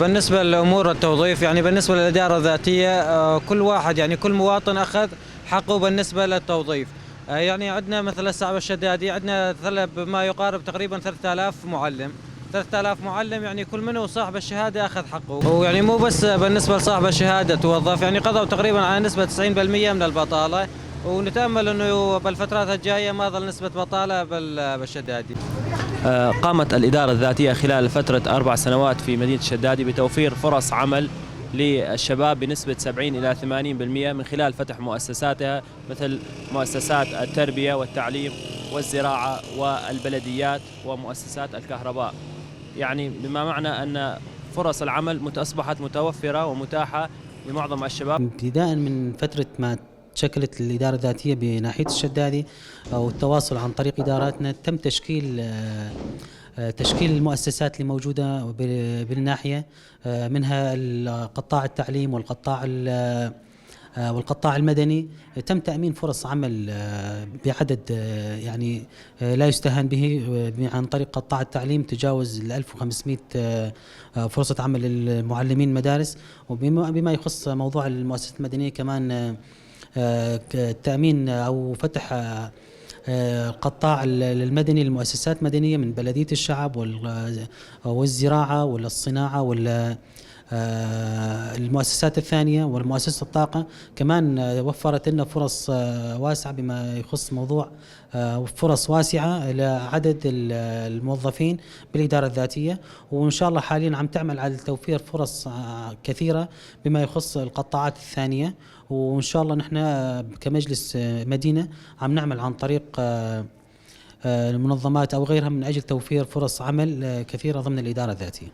بالنسبة لأمور التوظيف يعني بالنسبة للإدارة الذاتية كل واحد يعني كل مواطن أخذ حقه بالنسبة للتوظيف. يعني عندنا مثل الصعب الشدادي عندنا بما يقارب تقريبا 3000 معلم. 3000 معلم يعني كل منه صاحب الشهادة أخذ حقه، ويعني مو بس بالنسبة لصاحب الشهادة توظف، يعني قضوا تقريبا على نسبة 90% من البطالة، ونتأمل أنه بالفترات الجاية ما ظل نسبة بطالة بالشدادي. قامت الإدارة الذاتية خلال فترة 4 سنوات في مدينة الشدادي بتوفير فرص عمل للشباب بنسبة 70 إلى 80% من خلال فتح مؤسساتها مثل مؤسسات التربية والتعليم والزراعة والبلديات ومؤسسات الكهرباء. يعني بما معنى أن فرص العمل أصبحت متوفرة ومتاحة لمعظم الشباب. ابتداء من فترة ما تشكلت الإدارة الذاتية بناحية الشدادي والتواصل عن طريق إداراتنا، تم تشكيل المؤسسات اللي موجودة بالناحية، منها قطاع التعليم والقطاع المدني. تم تأمين فرص عمل بعدد يعني لا يستهان به عن طريق قطاع التعليم، تجاوز 1500 فرصة عمل للمعلمين المدارس. وبما يخص موضوع المؤسسات المدنية كمان تأمين أو فتح القطاع المدني للمؤسسات مدنية من بلدية الشعب والزراعة والصناعة المؤسسات الثانية والمؤسسة الطاقة. كمان وفرت لنا فرص واسعة بما يخص موضوع فرص واسعة لعدد الموظفين بالإدارة الذاتية، وإن شاء الله حاليا عم تعمل على توفير فرص كثيرة بما يخص القطاعات الثانية. وإن شاء الله نحن كمجلس مدينة عم نعمل عن طريق المنظمات أو غيرها من أجل توفير فرص عمل كثيرة ضمن الإدارة الذاتية.